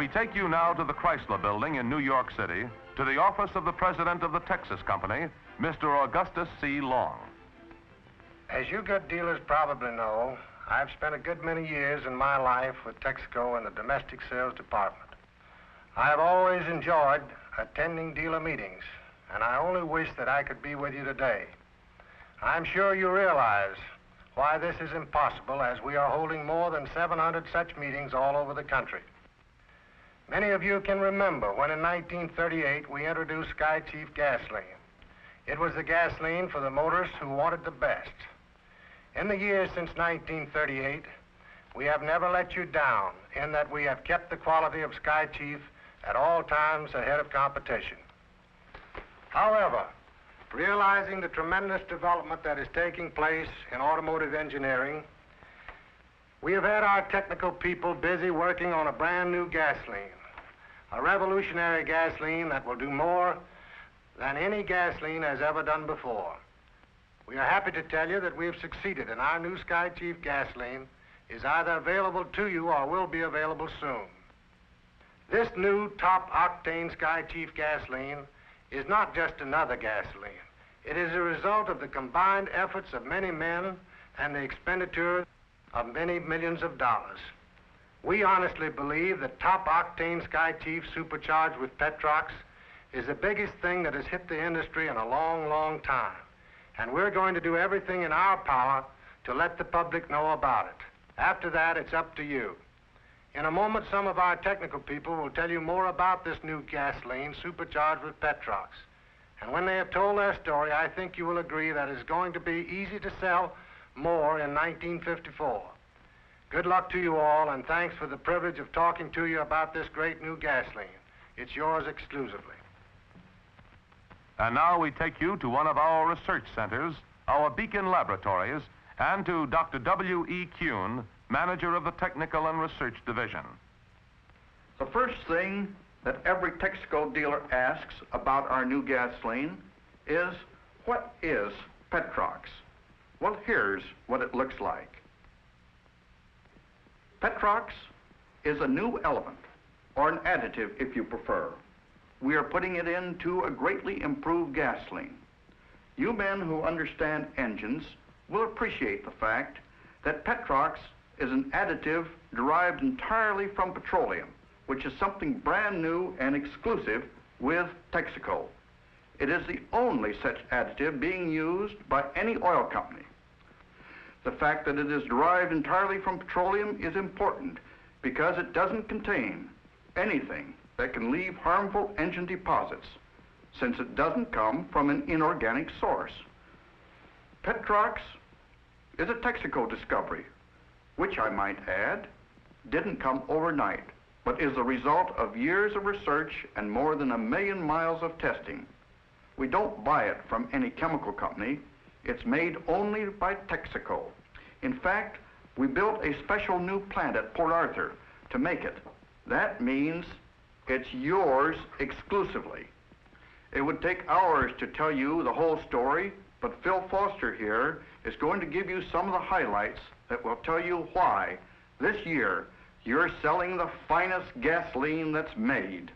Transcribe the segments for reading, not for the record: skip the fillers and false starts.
We take you now to the Chrysler Building in New York City, to the office of the president of the Texas Company, Mr. Augustus C. Long. As you good dealers probably know, I've spent a good many years in my life with Texaco in the domestic sales department. I have always enjoyed attending dealer meetings, and I only wish that I could be with you today. I'm sure you realize why this is impossible, as we are holding more than 700 such meetings all over the country. Many of you can remember when in 1938 we introduced Sky Chief gasoline. It was the gasoline for the motorists who wanted the best. In the years since 1938, we have never let you down in that we have kept the quality of Sky Chief at all times ahead of competition. However, realizing the tremendous development that is taking place in automotive engineering, we have had our technical people busy working on a brand new gasoline, a revolutionary gasoline that will do more than any gasoline has ever done before. We are happy to tell you that we have succeeded, and our new Sky Chief gasoline is either available to you or will be available soon. This new top octane Sky Chief gasoline is not just another gasoline. It is a result of the combined efforts of many men and the expenditure of many millions of dollars. We honestly believe that top octane Sky Chief supercharged with Petrox is the biggest thing that has hit the industry in a long, long time. And we're going to do everything in our power to let the public know about it. After that, it's up to you. In a moment, some of our technical people will tell you more about this new gasoline supercharged with Petrox. And when they have told their story, I think you will agree that it's going to be easy to sell more in 1954. Good luck to you all, and thanks for the privilege of talking to you about this great new gasoline. It's yours exclusively. And now we take you to one of our research centers, our Beacon Laboratories, and to Dr. W.E. Kuhn, manager of the Technical and Research Division. The first thing that every Texaco dealer asks about our new gasoline is, what is Petrox? Well, here's what it looks like. Petrox is a new element, or an additive if you prefer. We are putting it into a greatly improved gasoline. You men who understand engines will appreciate the fact that Petrox is an additive derived entirely from petroleum, which is something brand new and exclusive with Texaco. It is the only such additive being used by any oil company. The fact that it is derived entirely from petroleum is important because it doesn't contain anything that can leave harmful engine deposits, since it doesn't come from an inorganic source. Petrox is a Texaco discovery, which I might add, didn't come overnight, but is the result of years of research and more than 1 million miles of testing. We don't buy it from any chemical company. It's made only by Texaco. In fact, we built a special new plant at Port Arthur to make it. That means it's yours exclusively. It would take hours to tell you the whole story, but Phil Foster here is going to give you some of the highlights that will tell you why this year you're selling the finest gasoline that's made.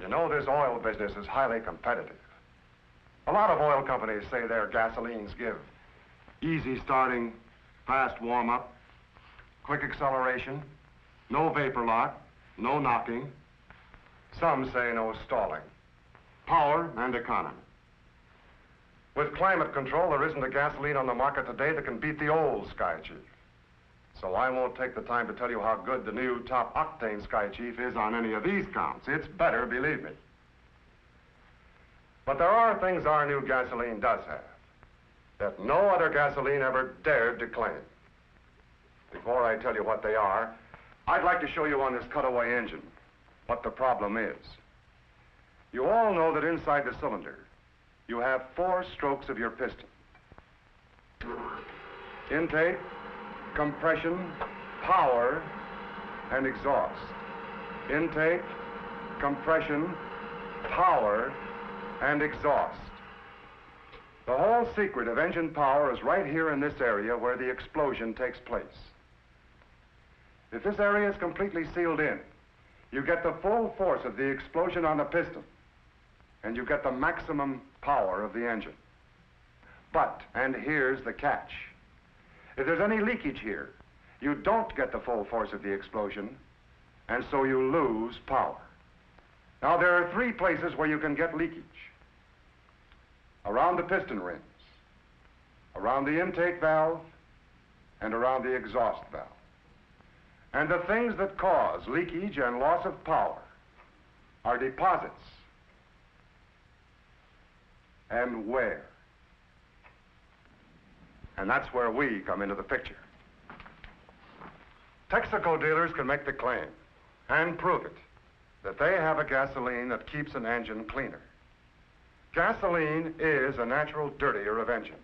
You know, this oil business is highly competitive. A lot of oil companies say their gasolines give easy starting, fast warm-up, quick acceleration, no vapor lock, no knocking. Some say no stalling, power and economy. With climate control, there isn't a gasoline on the market today that can beat the old Sky Chief. So I won't take the time to tell you how good the new top octane Sky Chief is on any of these counts. It's better, believe me. But there are things our new gasoline does have that no other gasoline ever dared to claim. Before I tell you what they are, I'd like to show you on this cutaway engine what the problem is. You all know that inside the cylinder, you have 4 strokes of your piston. Intake, compression, power, and exhaust. Intake, compression, power, and exhaust. The whole secret of engine power is right here in this area where the explosion takes place. If this area is completely sealed in, you get the full force of the explosion on the piston, and you get the maximum power of the engine. But, and here's the catch, if there's any leakage here, you don't get the full force of the explosion, and so you lose power. Now, there are three places where you can get leakage. Around the piston rings, around the intake valve, and around the exhaust valve. And the things that cause leakage and loss of power are deposits and wear. And that's where we come into the picture. Texaco dealers can make the claim and prove it that they have a gasoline that keeps an engine cleaner. Gasoline is a natural dirtier of engines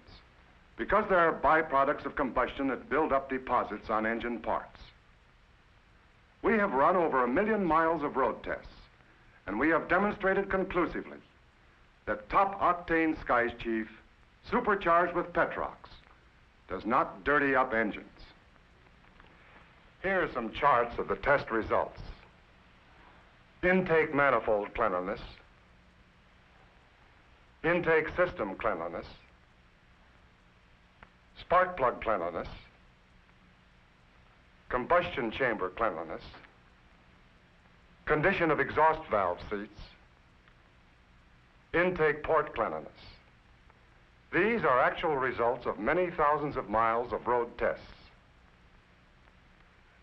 because there are byproducts of combustion that build up deposits on engine parts. We have run over 1 million miles of road tests, and we have demonstrated conclusively that top octane Sky Chief, supercharged with Petrox, does not dirty up engines. Here are some charts of the test results. Intake manifold cleanliness, intake system cleanliness, spark plug cleanliness, combustion chamber cleanliness, condition of exhaust valve seats, intake port cleanliness. These are actual results of many thousands of miles of road tests.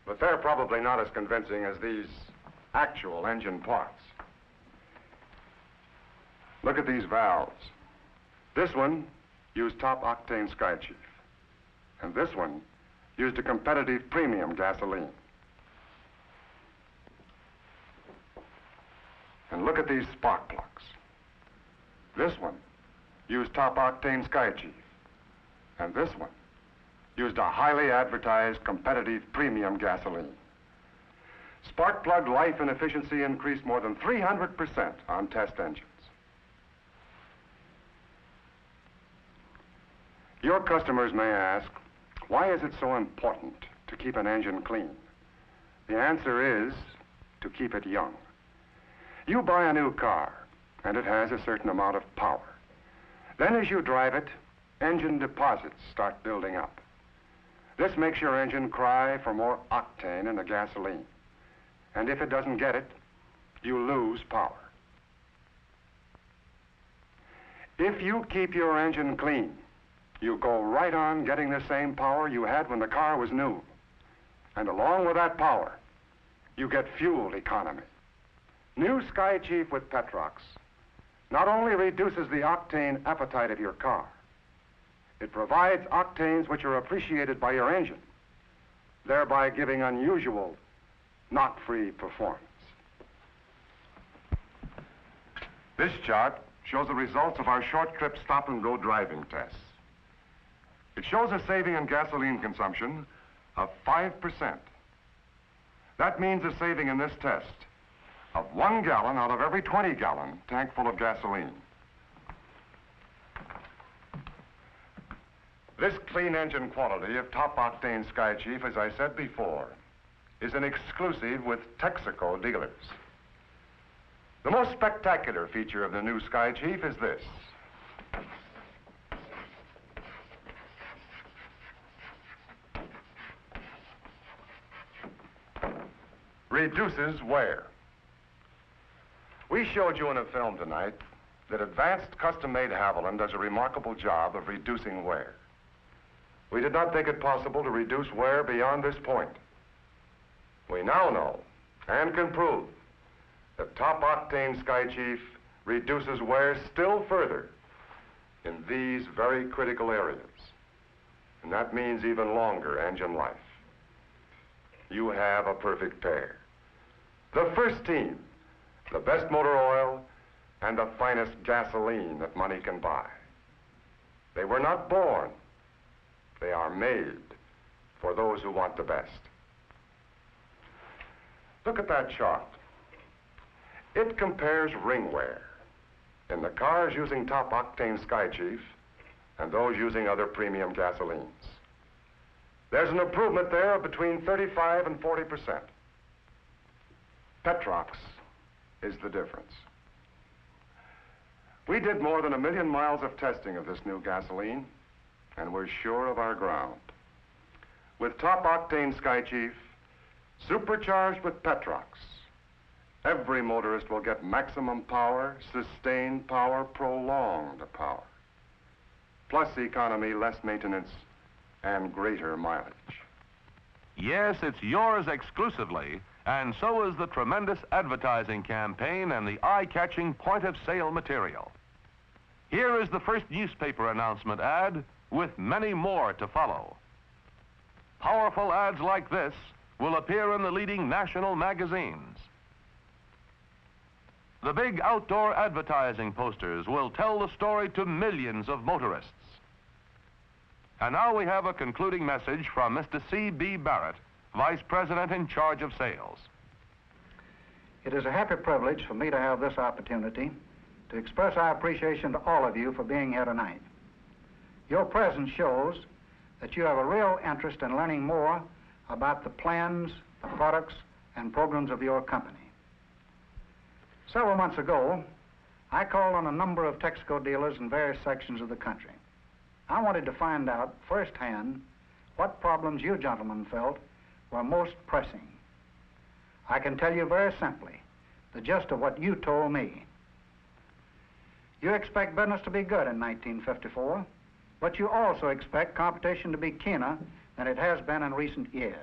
But they're probably not as convincing as these actual engine parts. Look at these valves. This one used top octane Sky Chief, and this one used a competitive premium gasoline. And look at these spark plugs. This one used top octane Sky Chief, and this one used a highly advertised competitive premium gasoline. Spark plug life and efficiency increased more than 300% on test engines. Your customers may ask, why is it so important to keep an engine clean? The answer is to keep it young. You buy a new car, and it has a certain amount of power. Then as you drive it, engine deposits start building up. This makes your engine cry for more octane in the gasoline. And if it doesn't get it, you lose power. If you keep your engine clean, you go right on getting the same power you had when the car was new. And along with that power, you get fuel economy. New Sky Chief with Petrox not only reduces the octane appetite of your car, it provides octanes which are appreciated by your engine, thereby giving unusual, knock-free performance. This chart shows the results of our short trip stop-and-go driving tests. It shows a saving in gasoline consumption of 5%. That means a saving in this test of 1 gallon out of every 20-gallon tank full of gasoline. This clean engine quality of top octane Sky Chief, as I said before, is an exclusive with Texaco dealers. The most spectacular feature of the new Sky Chief is this. Reduces wear. We showed you in a film tonight that advanced custom-made Haviland does a remarkable job of reducing wear. We did not think it possible to reduce wear beyond this point. We now know and can prove that top octane Sky Chief reduces wear still further in these very critical areas. And that means even longer engine life. You have a perfect pair. The first team, the best motor oil, and the finest gasoline that money can buy. They were not born. They are made for those who want the best. Look at that chart. It compares ring wear in the cars using top octane Sky Chief and those using other premium gasolines. There's an improvement there of between 35 and 40%. Petrox is the difference. We did more than 1 million miles of testing of this new gasoline, and we're sure of our ground. With top octane Skychief, supercharged with Petrox, every motorist will get maximum power, sustained power, prolonged power, plus economy, less maintenance, and greater mileage. Yes, it's yours exclusively, and so is the tremendous advertising campaign and the eye-catching point-of-sale material. Here is the first newspaper announcement ad, with many more to follow. Powerful ads like this will appear in the leading national magazines. The big outdoor advertising posters will tell the story to millions of motorists. And now we have a concluding message from Mr. C.B. Barrett, Vice President in charge of sales. It is a happy privilege for me to have this opportunity to express our appreciation to all of you for being here tonight. Your presence shows that you have a real interest in learning more about the plans, the products, and programs of your company. Several months ago, I called on a number of Texaco dealers in various sections of the country. I wanted to find out firsthand what problems you gentlemen felt were most pressing. I can tell you very simply the gist of what you told me. You expect business to be good in 1954, but you also expect competition to be keener than it has been in recent years.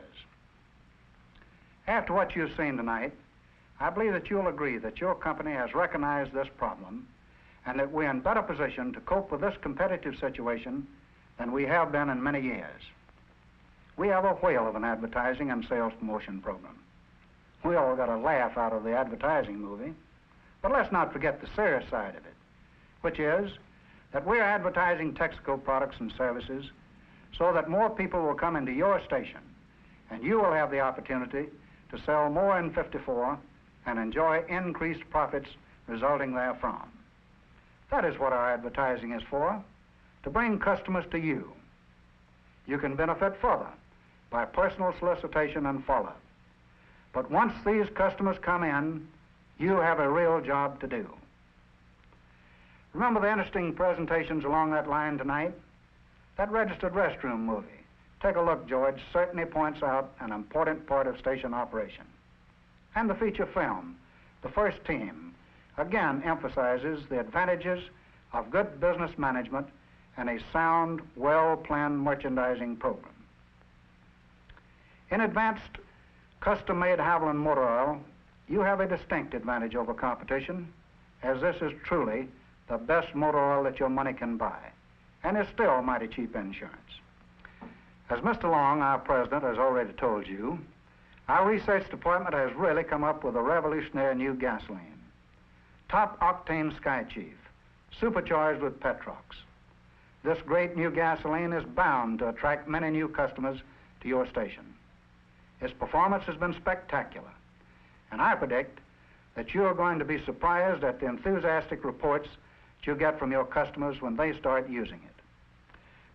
After what you've seen tonight, I believe that you'll agree that your company has recognized this problem and that we're in better position to cope with this competitive situation than we have been in many years. We have a whale of an advertising and sales promotion program. We all got a laugh out of the advertising movie, but let's not forget the serious side of it, which is that we're advertising Texaco products and services so that more people will come into your station and you will have the opportunity to sell more in 54 and enjoy increased profits resulting therefrom. That is what our advertising is for, to bring customers to you. You can benefit further by personal solicitation and follow-up. But once these customers come in, you have a real job to do. Remember the interesting presentations along that line tonight? That registered restroom movie. Take a look, George. Certainly points out an important part of station operation. And the feature film, The First Team, again emphasizes the advantages of good business management and a sound, well-planned merchandising program. In advanced custom-made Haviland motor oil, you have a distinct advantage over competition, as this is truly the best motor oil that your money can buy, and is still mighty cheap insurance. As Mr. Long, our president, has already told you, our research department has really come up with a revolutionary new gasoline. Top octane Skychief, supercharged with Petrox. This great new gasoline is bound to attract many new customers to your station. Its performance has been spectacular, and I predict that you are going to be surprised at the enthusiastic reports that you get from your customers when they start using it.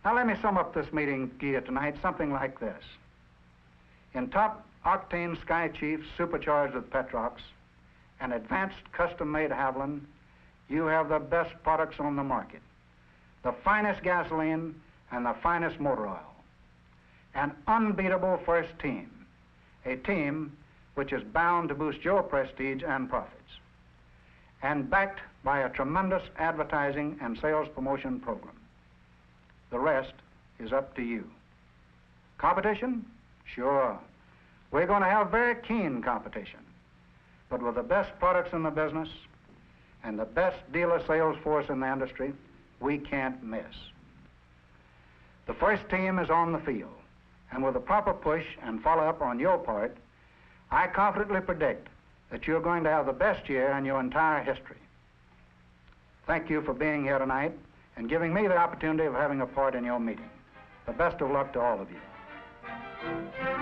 Now let me sum up this meeting here tonight, something like this. In top octane Skychief supercharged with Petrox, an advanced custom-made Haviland, you have the best products on the market, the finest gasoline and the finest motor oil, an unbeatable first team, a team which is bound to boost your prestige and profits, and backed by a tremendous advertising and sales promotion program. The rest is up to you. Competition? Sure. We're going to have very keen competition, but with the best products in the business and the best dealer sales force in the industry, we can't miss. The first team is on the field, and with a proper push and follow-up on your part, I confidently predict that you're going to have the best year in your entire history. Thank you for being here tonight and giving me the opportunity of having a part in your meeting. The best of luck to all of you.